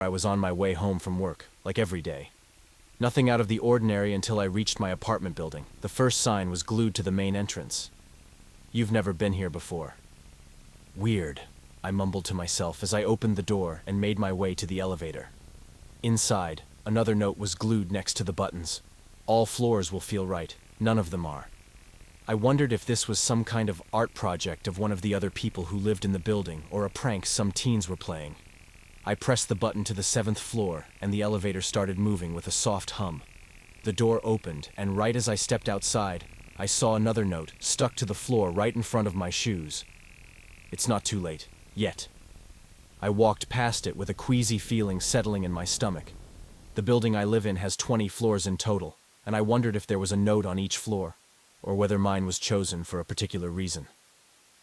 I was on my way home from work, like every day. Nothing out of the ordinary until I reached my apartment building. The first sign was glued to the main entrance. "You've never been here before." "Weird," I mumbled to myself as I opened the door and made my way to the elevator. Inside, another note was glued next to the buttons. "All floors will feel right. None of them are." I wondered if this was some kind of art project of one of the other people who lived in the building or a prank some teens were playing. I pressed the button to the 7th floor, and the elevator started moving with a soft hum. The door opened, and right as I stepped outside, I saw another note stuck to the floor right in front of my shoes. "It's not too late. Yet." I walked past it with a queasy feeling settling in my stomach. The building I live in has 20 floors in total, and I wondered if there was a note on each floor, or whether mine was chosen for a particular reason.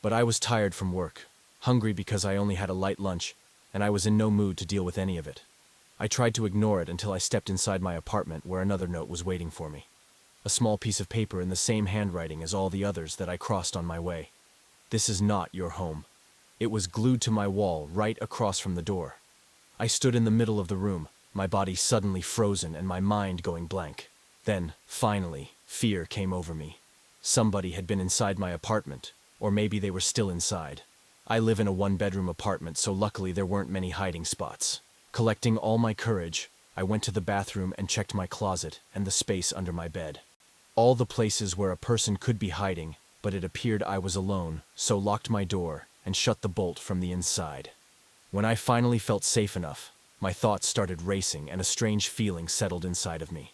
But I was tired from work, hungry because I only had a light lunch, and I was in no mood to deal with any of it. I tried to ignore it until I stepped inside my apartment where another note was waiting for me. A small piece of paper in the same handwriting as all the others that I crossed on my way. "This is not your home." It was glued to my wall right across from the door. I stood in the middle of the room, my body suddenly frozen and my mind going blank. Then, finally, fear came over me. Somebody had been inside my apartment, or maybe they were still inside. I live in a one-bedroom apartment, so luckily there weren't many hiding spots. Collecting all my courage, I went to the bathroom and checked my closet and the space under my bed. All the places where a person could be hiding, but it appeared I was alone, so locked my door and shut the bolt from the inside. When I finally felt safe enough, my thoughts started racing and a strange feeling settled inside of me.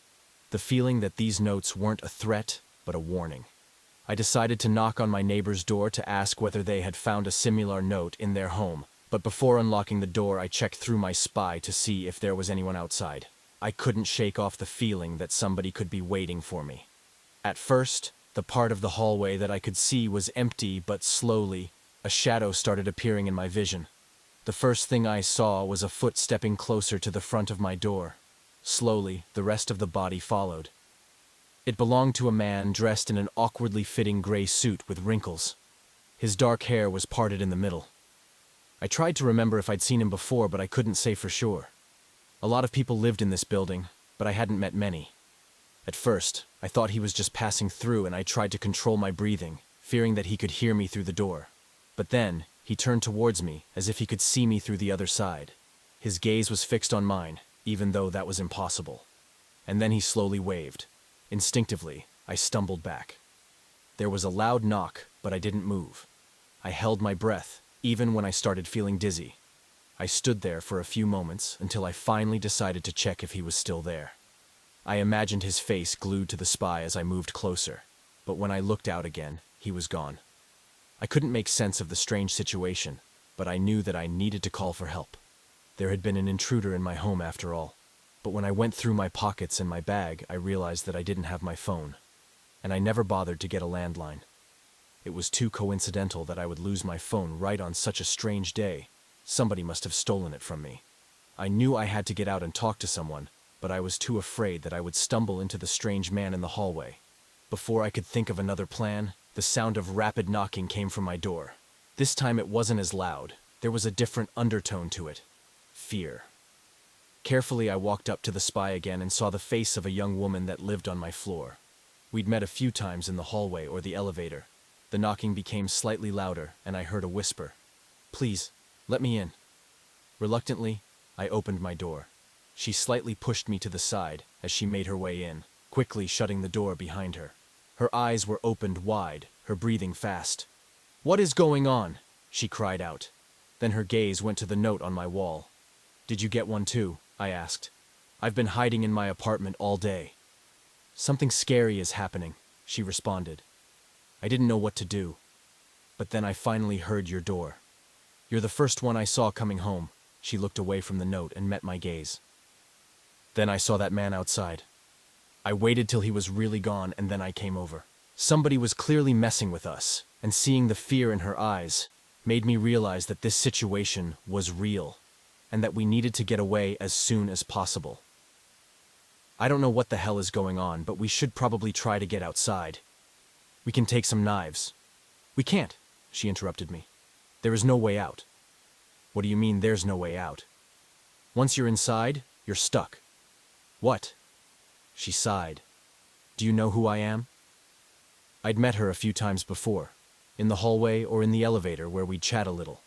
The feeling that these notes weren't a threat, but a warning. I decided to knock on my neighbor's door to ask whether they had found a similar note in their home, but before unlocking the door I checked through my spy to see if there was anyone outside. I couldn't shake off the feeling that somebody could be waiting for me. At first, the part of the hallway that I could see was empty, but slowly, a shadow started appearing in my vision. The first thing I saw was a foot stepping closer to the front of my door. Slowly, the rest of the body followed. It belonged to a man dressed in an awkwardly fitting gray suit with wrinkles. His dark hair was parted in the middle. I tried to remember if I'd seen him before, but I couldn't say for sure. A lot of people lived in this building, but I hadn't met many. At first, I thought he was just passing through, and I tried to control my breathing, fearing that he could hear me through the door. But then, he turned towards me, as if he could see me through the other side. His gaze was fixed on mine, even though that was impossible. And then he slowly waved. Instinctively, I stumbled back. There was a loud knock, but I didn't move. I held my breath, even when I started feeling dizzy. I stood there for a few moments until I finally decided to check if he was still there. I imagined his face glued to the spy as I moved closer, but when I looked out again, he was gone. I couldn't make sense of the strange situation, but I knew that I needed to call for help. There had been an intruder in my home after all. But when I went through my pockets and my bag, I realized that I didn't have my phone, and I never bothered to get a landline. It was too coincidental that I would lose my phone right on such a strange day. Somebody must have stolen it from me. I knew I had to get out and talk to someone, but I was too afraid that I would stumble into the strange man in the hallway. Before I could think of another plan, the sound of rapid knocking came from my door. This time it wasn't as loud. There was a different undertone to it. Fear. Carefully, I walked up to the spy again and saw the face of a young woman that lived on my floor. We'd met a few times in the hallway or the elevator. The knocking became slightly louder, and I heard a whisper. "Please, let me in." Reluctantly, I opened my door. She slightly pushed me to the side as she made her way in, quickly shutting the door behind her. Her eyes were opened wide, her breathing fast. "What is going on?" she cried out. Then her gaze went to the note on my wall. "Did you get one too?" I asked. "I've been hiding in my apartment all day." "Something scary is happening," she responded. I didn't know what to do. But then I finally heard your door. "You're the first one I saw coming home." She looked away from the note and met my gaze. "Then I saw that man outside. I waited till he was really gone, and then I came over. Somebody was clearly messing with us, and seeing the fear in her eyes made me realize that this situation was real, and that we needed to get away as soon as possible. I don't know what the hell is going on, but we should probably try to get outside. We can take some knives." "We can't," she interrupted me. "There is no way out." "What do you mean there's no way out?" Once you're inside, you're stuck. What? She sighed. Do you know who I am? I'd met her a few times before, in the hallway or in the elevator where we'd chat a little.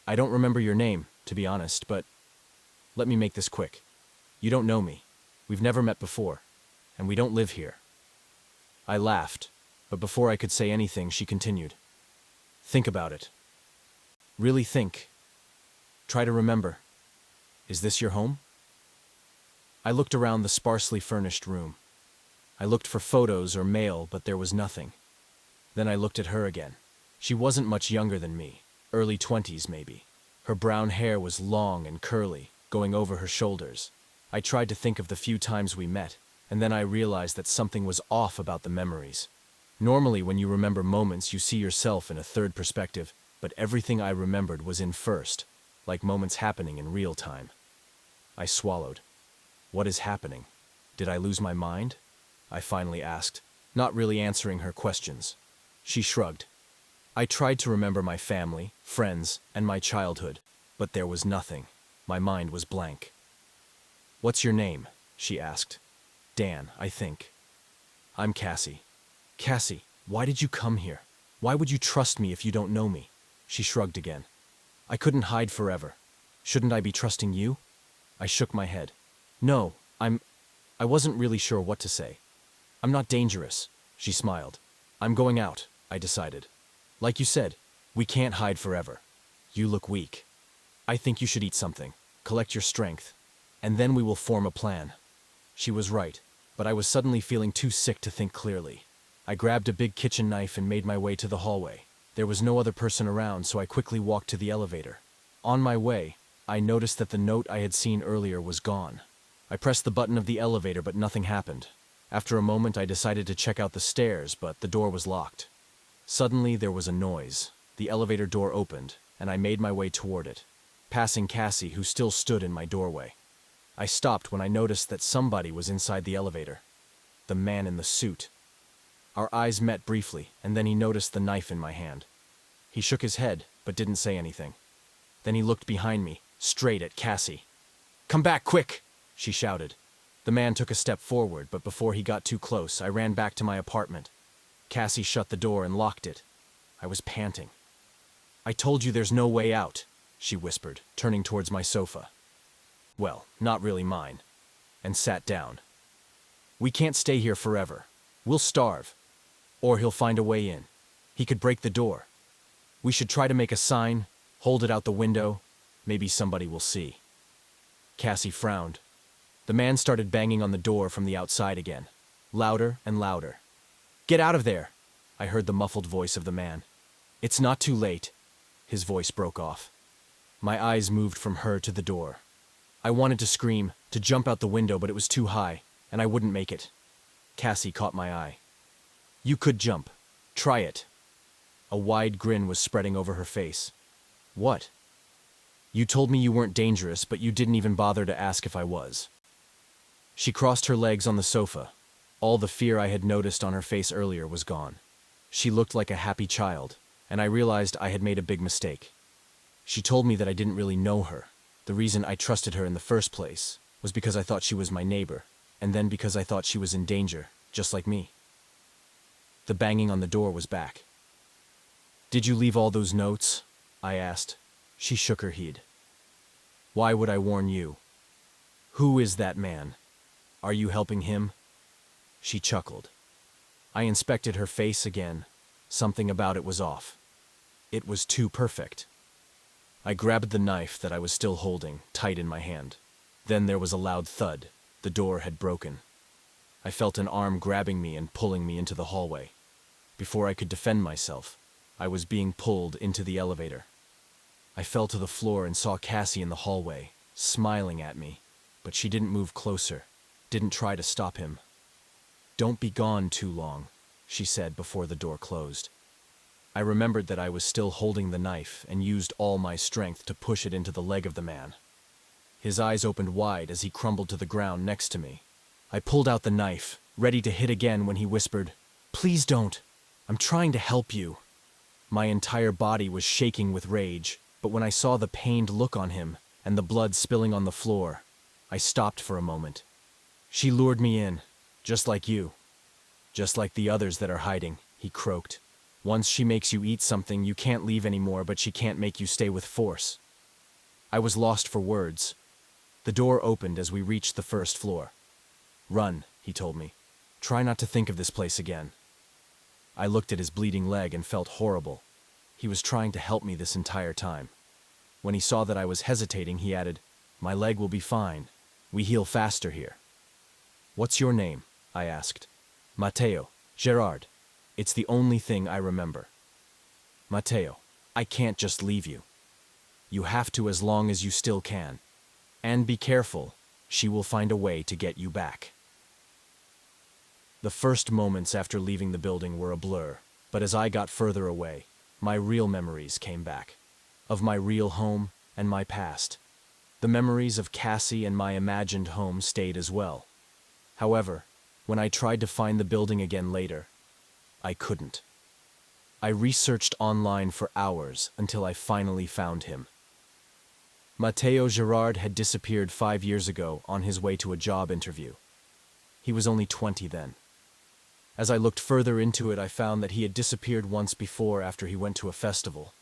I don't remember your name, to be honest, but let me make this quick. You don't know me. We've never met before, and we don't live here. I laughed, but before I could say anything, she continued. Think about it. Really think. Try to remember. Is this your home? I looked around the sparsely furnished room. I looked for photos or mail, but there was nothing. Then I looked at her again. She wasn't much younger than me, early 20s maybe. Her brown hair was long and curly, going over her shoulders. I tried to think of the few times we met, and then I realized that something was off about the memories. Normally, when you remember moments, you see yourself in a third perspective, but everything I remembered was in first, like moments happening in real time. I swallowed. What is happening? Did I lose my mind? I finally asked, not really answering her questions. She shrugged. I tried to remember my family, friends, and my childhood, but there was nothing. My mind was blank. What's your name? She asked. Dan, I think. I'm Cassie. Cassie, why did you come here? Why would you trust me if you don't know me? She shrugged again. I couldn't hide forever. Shouldn't I be trusting you? I shook my head. No, I wasn't really sure what to say. I'm not dangerous, she smiled. I'm going out, I decided. Like you said, we can't hide forever. You look weak. I think you should eat something, collect your strength, and then we will form a plan. She was right, but I was suddenly feeling too sick to think clearly. I grabbed a big kitchen knife and made my way to the hallway. There was no other person around, so I quickly walked to the elevator. On my way, I noticed that the note I had seen earlier was gone. I pressed the button of the elevator, but nothing happened. After a moment, I decided to check out the stairs, but the door was locked. Suddenly, there was a noise. The elevator door opened, and I made my way toward it, passing Cassie, who still stood in my doorway. I stopped when I noticed that somebody was inside the elevator. The man in the suit. Our eyes met briefly, and then he noticed the knife in my hand. He shook his head, but didn't say anything. Then he looked behind me, straight at Cassie. "Come back, quick!" she shouted. The man took a step forward, but before he got too close, I ran back to my apartment. Cassie shut the door and locked it. I was panting. "I told you there's no way out," she whispered, turning towards my sofa. Well, not really mine, and sat down. "We can't stay here forever. We'll starve. Or he'll find a way in. He could break the door. We should try to make a sign, hold it out the window. Maybe somebody will see." Cassie frowned. The man started banging on the door from the outside again, louder and louder. "Get out of there!" I heard the muffled voice of the man. "It's not too late." His voice broke off. My eyes moved from her to the door. I wanted to scream, to jump out the window, but it was too high, and I wouldn't make it. Cassie caught my eye. "You could jump. Try it." A wide grin was spreading over her face. "What?" "You told me you weren't dangerous, but you didn't even bother to ask if I was." She crossed her legs on the sofa. All the fear I had noticed on her face earlier was gone. She looked like a happy child, and I realized I had made a big mistake. She told me that I didn't really know her. The reason I trusted her in the first place was because I thought she was my neighbor, and then because I thought she was in danger, just like me. The banging on the door was back. "Did you leave all those notes?" I asked. She shook her head. "Why would I warn you? Who is that man? Are you helping him?" She chuckled. I inspected her face again. Something about it was off. It was too perfect. I grabbed the knife that I was still holding, tight in my hand. Then there was a loud thud. The door had broken. I felt an arm grabbing me and pulling me into the hallway. Before I could defend myself, I was being pulled into the elevator. I fell to the floor and saw Cassie in the hallway, smiling at me, but she didn't move closer, didn't try to stop him. "Don't be gone too long," she said before the door closed. I remembered that I was still holding the knife and used all my strength to push it into the leg of the man. His eyes opened wide as he crumbled to the ground next to me. I pulled out the knife, ready to hit again when he whispered, "Please don't. I'm trying to help you." My entire body was shaking with rage, but when I saw the pained look on him and the blood spilling on the floor, I stopped for a moment. She lured me in, just like you. Just like the others that are hiding, he croaked. Once she makes you eat something, you can't leave anymore, but she can't make you stay with force. I was lost for words. The door opened as we reached the first floor. Run, he told me. Try not to think of this place again. I looked at his bleeding leg and felt horrible. He was trying to help me this entire time. When he saw that I was hesitating, he added, "My leg will be fine. We heal faster here." "What's your name?" I asked. "Matteo. Gerard. It's the only thing I remember." "Matteo, I can't just leave you. You have to as long as you still can. And be careful, she will find a way to get you back." The first moments after leaving the building were a blur, but as I got further away, my real memories came back. Of my real home and my past. The memories of Cassie and my imagined home stayed as well. However, when I tried to find the building again later, I couldn't. I researched online for hours until I finally found him. Matteo Gerard had disappeared 5 years ago on his way to a job interview. He was only 20 then. As I looked further into it, I found that he had disappeared once before after he went to a festival.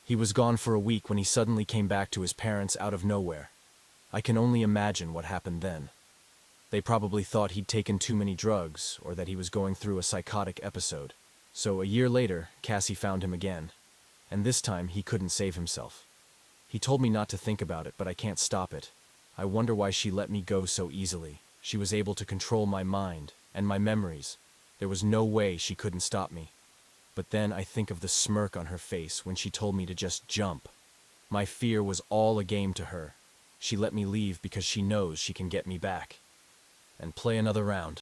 He was gone for a week when he suddenly came back to his parents out of nowhere. I can only imagine what happened then. They probably thought he'd taken too many drugs or that he was going through a psychotic episode. So a year later, Cassie found him again. And this time, he couldn't save himself. He told me not to think about it, but I can't stop it. I wonder why she let me go so easily. She was able to control my mind and my memories. There was no way she couldn't stop me. But then I think of the smirk on her face when she told me to just jump. My fear was all a game to her. She let me leave because she knows she can get me back. And play another round.